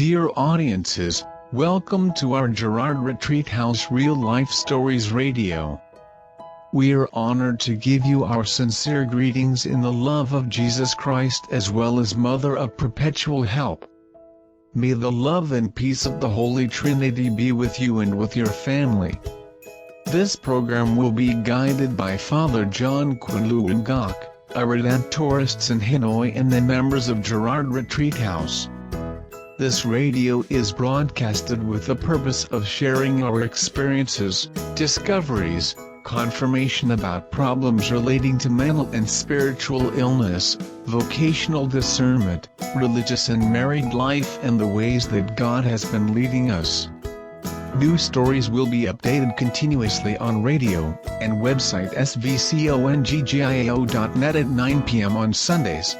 Dear audiences, welcome to our Gerard Retreat House Real Life Stories Radio. We are honored to give you our sincere greetings in the love of Jesus Christ as well as Mother of Perpetual Help. May the love and peace of the Holy Trinity be with you and with your family. This program will be guided by Father John Nguyen Ngoc, a resident tourists in Hanoi and the members of Gerard Retreat House. This radio is broadcasted with the purpose of sharing our experiences, discoveries, confirmation about problems relating to mental and spiritual illness, vocational discernment, religious and married life and the ways that God has been leading us. New stories will be updated continuously on radio and website svconggio.net at 9 p.m. on Sundays.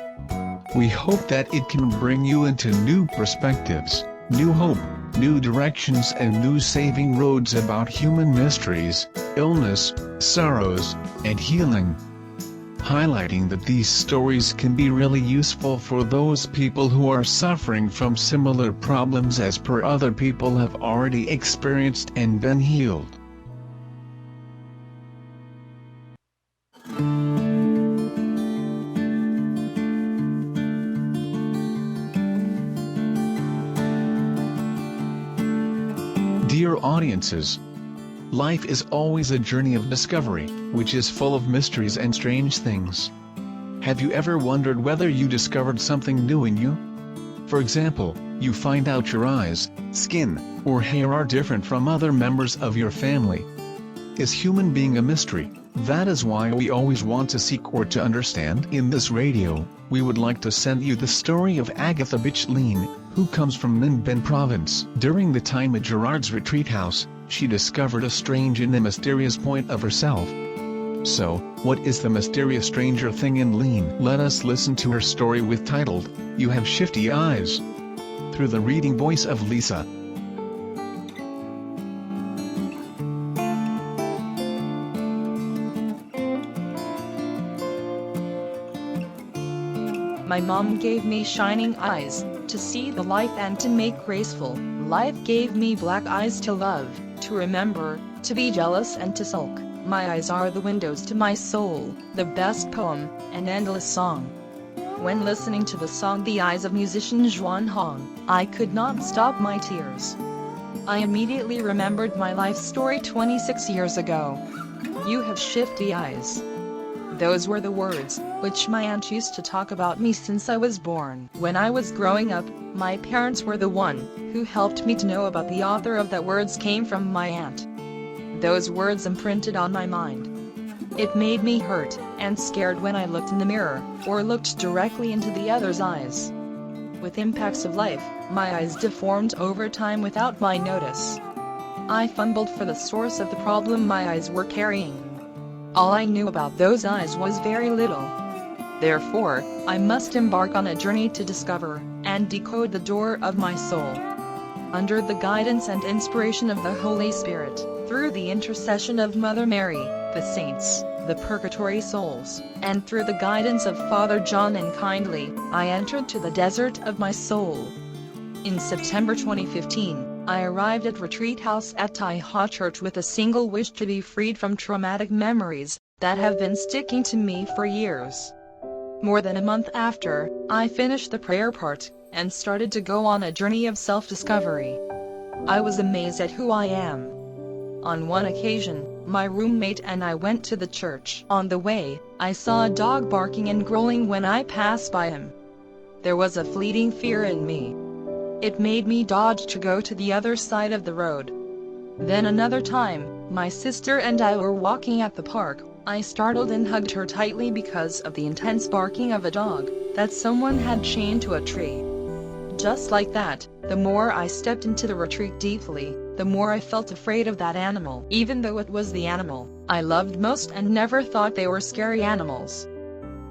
We hope that it can bring you into new perspectives, new hope, new directions and new saving roads about human mysteries, illness, sorrows, and healing. Highlighting that these stories can be really useful for those people who are suffering from similar problems as per other people have already experienced and been healed. Dear audiences, life is always a journey of discovery, which is full of mysteries and strange things. Have you ever wondered whether you discovered something new in you? For example, you find out your eyes, skin, or hair are different from other members of your family. Is human being a mystery? That is why we always want to seek or to understand. In this radio, we would like to send you the story of Agatha Bich Lien, who comes from Ninh Binh Province. During the time at Gerard's retreat house, she discovered a strange and a mysterious point of herself. So, what is the mysterious stranger thing in Lien? Let us listen to her story with titled, You Have Shifty Eyes, through the reading voice of Lisa. My mom gave me shining eyes, to see the life and to make graceful. Life gave me black eyes to love, to remember, to be jealous and to sulk. My eyes are the windows to my soul, the best poem, an endless song. When listening to the song The Eyes of musician Juan Hong, I could not stop my tears. I immediately remembered my life story 26 years ago. You have shifty eyes. Those were the words which my aunt used to talk about me since I was born. When I was growing up, my parents were the one who helped me to know about the author of that words came from my aunt. Those words imprinted on my mind. It made me hurt and scared when I looked in the mirror or looked directly into the other's eyes. With impacts of life, my eyes deformed over time without my notice. I fumbled for the source of the problem my eyes were carrying. All I knew about those eyes was very little. Therefore, I must embark on a journey to discover and decode the door of my soul. Under the guidance and inspiration of the Holy Spirit, through the intercession of Mother Mary, the saints, the purgatory souls, and through the guidance of Father John and Kindly, I entered to the desert of my soul. In September 2015, I arrived at Retreat House at Tai Ha Church with a single wish to be freed from traumatic memories that have been sticking to me for years. More than a month after, I finished the prayer part and started to go on a journey of self-discovery. I was amazed at who I am. On one occasion, my roommate and I went to the church. On the way, I saw a dog barking and growling when I passed by him. There was a fleeting fear in me. It made me dodge to go to the other side of the road. Then another time, my sister and I were walking at the park. I startled and hugged her tightly because of the intense barking of a dog that someone had chained to a tree. Just like that, the more I stepped into the retreat deeply, the more I felt afraid of that animal. Even though it was the animal I loved most and never thought they were scary animals.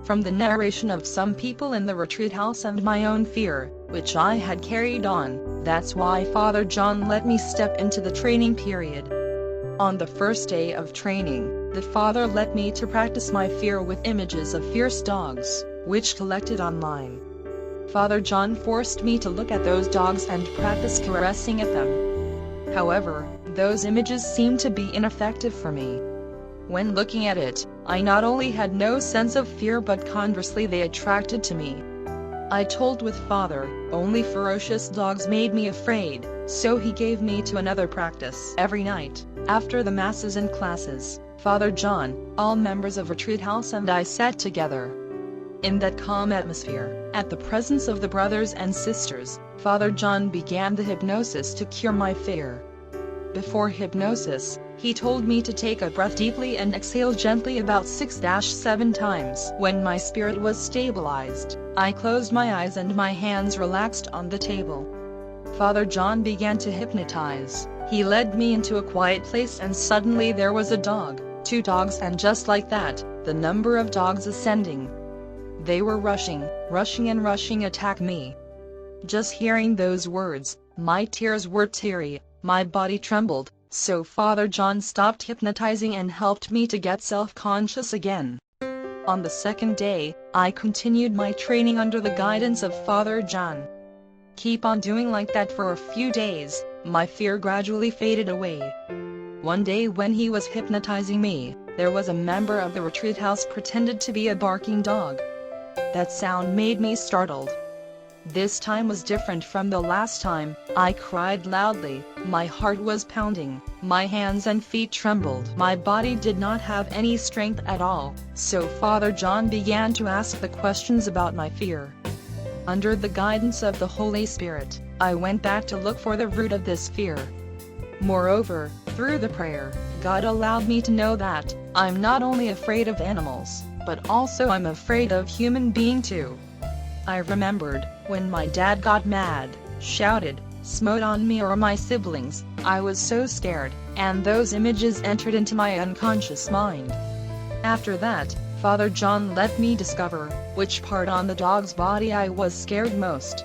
From the narration of some people in the retreat house and my own fear, which I had carried on, that's why Father John let me step into the training period. On the first day of training, the Father let me to practice my fear with images of fierce dogs, which collected online. Father John forced me to look at those dogs and practice caressing at them. However, those images seemed to be ineffective for me. When looking at it, I not only had no sense of fear but conversely they attracted to me. I told with Father, only ferocious dogs made me afraid, so he gave me to another practice. Every night, after the masses and classes, Father John, all members of Retreat House and I sat together. In that calm atmosphere, at the presence of the brothers and sisters, Father John began the hypnosis to cure my fear. Before hypnosis, he told me to take a breath deeply and exhale gently about 6-7 times. When my spirit was stabilized, I closed my eyes and my hands relaxed on the table. Father John began to hypnotize. He led me into a quiet place and suddenly there was a dog, 2 dogs, and just like that, the number of dogs ascending. They were rushing attack me. Just hearing those words, my tears were teary, my body trembled, so Father John stopped hypnotizing and helped me to get self-conscious again. On the second day, I continued my training under the guidance of Father John. Keep on doing like that for a few days, my fear gradually faded away. One day when he was hypnotizing me, there was a member of the retreat house pretended to be a barking dog. That sound made me startled. This time was different from the last time. I cried loudly, my heart was pounding, my hands and feet trembled. My body did not have any strength at all, so Father John began to ask the questions about my fear. Under the guidance of the Holy Spirit, I went back to look for the root of this fear. Moreover, through the prayer, God allowed me to know that I'm not only afraid of animals, but also I'm afraid of human being too. I remembered, when my dad got mad, shouted, smote on me or my siblings, I was so scared, and those images entered into my unconscious mind. After that, Father John let me discover which part on the dog's body I was scared most.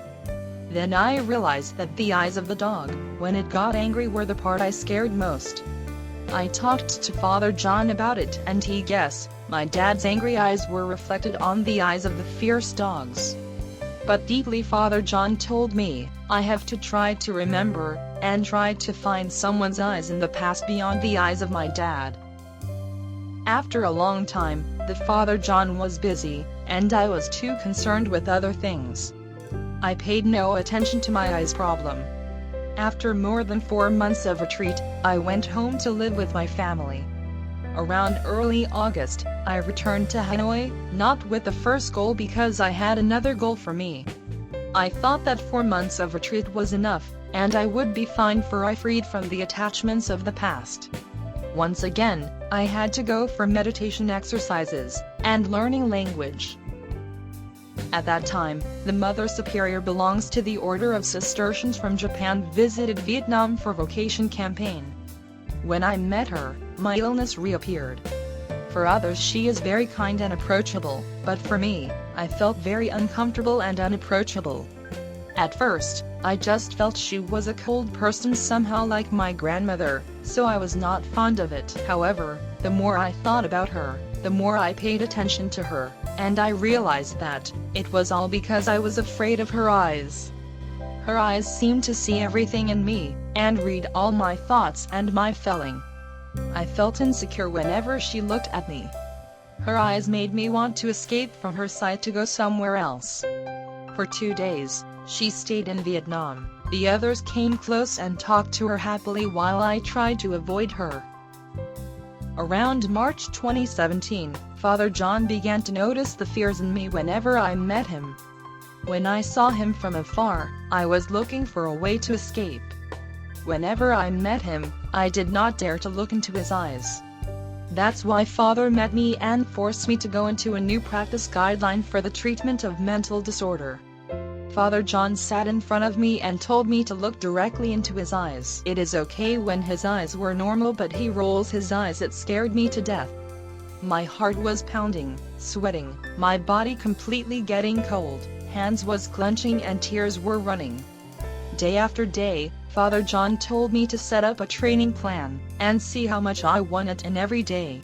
Then I realized that the eyes of the dog, when it got angry, were the part I scared most. I talked to Father John about it and he guessed, my dad's angry eyes were reflected on the eyes of the fierce dogs. But deeply Father John told me, I have to try to remember, and try to find someone's eyes in the past beyond the eyes of my dad. After a long time, the Father John was busy, and I was too concerned with other things. I paid no attention to my eyes problem. After more than 4 months of retreat, I went home to live with my family. Around early August, I returned to Hanoi, not with the first goal because I had another goal for me. I thought that 4 months of retreat was enough, and I would be fine for I freed from the attachments of the past. Once again, I had to go for meditation exercises, and learning language. At that time, the Mother Superior belongs to the Order of Cistercians from Japan visited Vietnam for vocation campaign. When I met her, my illness reappeared. For others she is very kind and approachable, but for me, I felt very uncomfortable and unapproachable. At first, I just felt she was a cold person somehow like my grandmother, so I was not fond of it. However, the more I thought about her, the more I paid attention to her, and I realized that it was all because I was afraid of her eyes. Her eyes seemed to see everything in me, and read all my thoughts and my feeling. I felt insecure whenever she looked at me. Her eyes made me want to escape from her sight to go somewhere else. For 2 days, she stayed in Vietnam. The others came close and talked to her happily while I tried to avoid her. Around March 2017, Father John began to notice the fears in me whenever I met him. When I saw him from afar, I was looking for a way to escape. Whenever I met him, I did not dare to look into his eyes. That's why Father met me and forced me to go into a new practice guideline for the treatment of mental disorder. Father John sat in front of me and told me to look directly into his eyes. It is okay when his eyes were normal, but he rolls his eyes. It scared me to death. My heart was pounding, sweating, my body completely getting cold, hands was clenching and tears were running. Day after day, Father John told me to set up a training plan, and see how much I wanted in every day.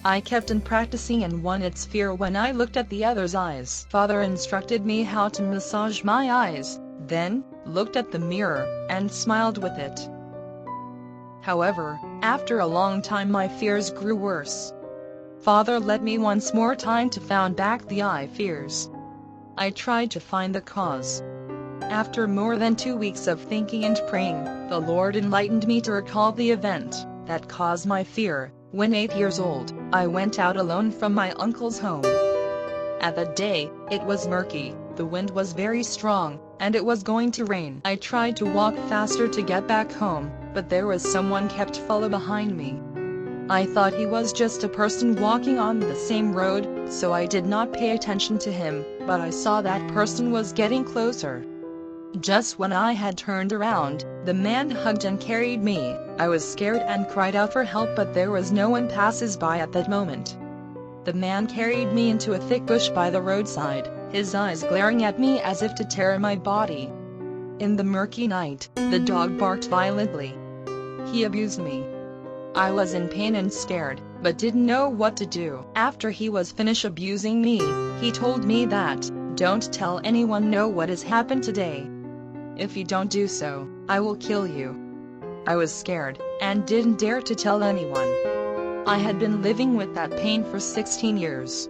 I kept on practicing and won its fear when I looked at the other's eyes. Father instructed me how to massage my eyes, then looked at the mirror and smiled with it. However, after a long time my fears grew worse. Father led me once more time to found back the eye fears. I tried to find the cause. After more than 2 weeks of thinking and praying, the Lord enlightened me to recall the event that caused my fear. When 8 years old, I went out alone from my uncle's home. At that day, it was murky, the wind was very strong, and it was going to rain. I tried to walk faster to get back home, but there was someone kept follow behind me. I thought he was just a person walking on the same road, so I did not pay attention to him, but I saw that person was getting closer. Just when I had turned around, the man hugged and carried me. I was scared and cried out for help, but there was no one passes by at that moment. The man carried me into a thick bush by the roadside, his eyes glaring at me as if to tear my body. In the murky night, the dog barked violently. He abused me. I was in pain and scared, but didn't know what to do. After he was finished abusing me, he told me that, "Don't tell anyone know what has happened today. If you don't do so, I will kill you." I was scared, and didn't dare to tell anyone. I had been living with that pain for 16 years.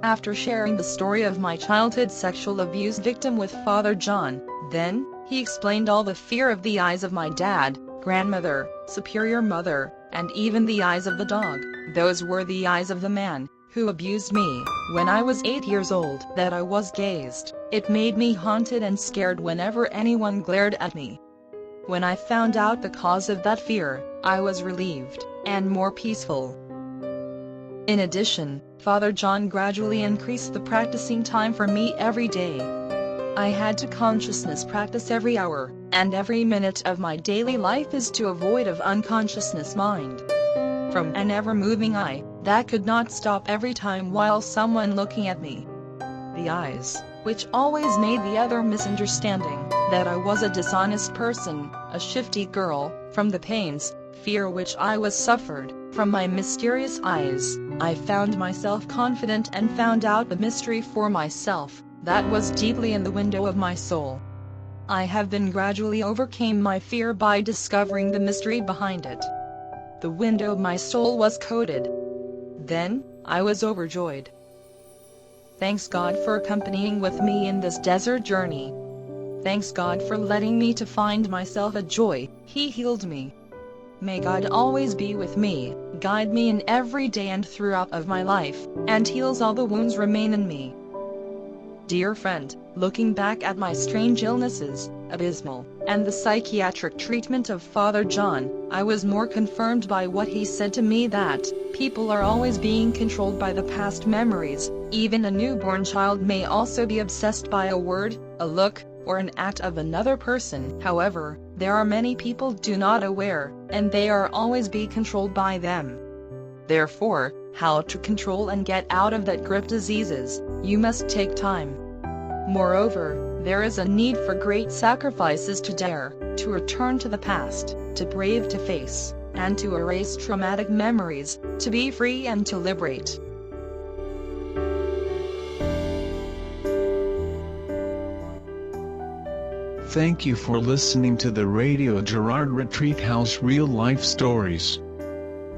After sharing the story of my childhood sexual abuse victim with Father John, then, he explained all the fear of the eyes of my dad, grandmother, superior mother, and even the eyes of the dog. Those were the eyes of the man who abused me when I was 8 years old. That I was gazed, it made me haunted and scared whenever anyone glared at me. When I found out the cause of that fear, I was relieved and more peaceful. In addition, Father John gradually increased the practicing time for me every day. I had to consciousness practice every hour, and every minute of my daily life is to avoid of unconsciousness mind. From an ever-moving eye, that could not stop every time while someone looking at me. The eyes, which always made the other misunderstanding that I was a dishonest person, a shifty girl, from the pains, fear which I was suffered, from my mysterious eyes, I found myself confident and found out the mystery for myself, that was deeply in the window of my soul. I have been gradually overcame my fear by discovering the mystery behind it. The window of my soul was coated. Then, I was overjoyed. Thanks God for accompanying with me in this desert journey. Thanks God for letting me to find myself a joy. He healed me. May God always be with me, guide me in every day and throughout of my life, and heals all the wounds remain in me. Dear friend, looking back at my strange illnesses, abysmal, and the psychiatric treatment of Father John, I was more confirmed by what he said to me that people are always being controlled by the past memories. Even a newborn child may also be obsessed by a word, a look, or an act of another person. However, there are many people do not aware, and they are always be controlled by them. Therefore, how to control and get out of that grip diseases, you must take time. Moreover, there is a need for great sacrifices to dare, to return to the past, to brave to face, and to erase traumatic memories, to be free and to liberate. Thank you for listening to the Radio Gerard Retreat House Real Life Stories.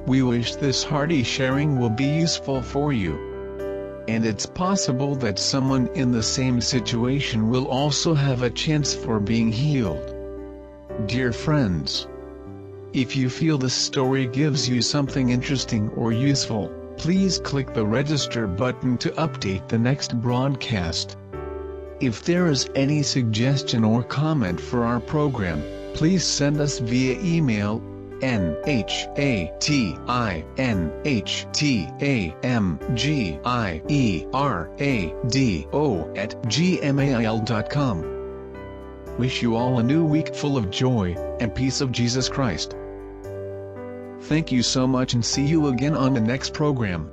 We wish this hearty sharing will be useful for you. And it's possible that someone in the same situation will also have a chance for being healed. Dear friends, if you feel this story gives you something interesting or useful, please click the register button to update the next broadcast. If there is any suggestion or comment for our program, please send us via email nhatinhamgierado@gmail.com. Wish you all a new week full of joy and peace of Jesus Christ. Thank you so much and see you again on the next program.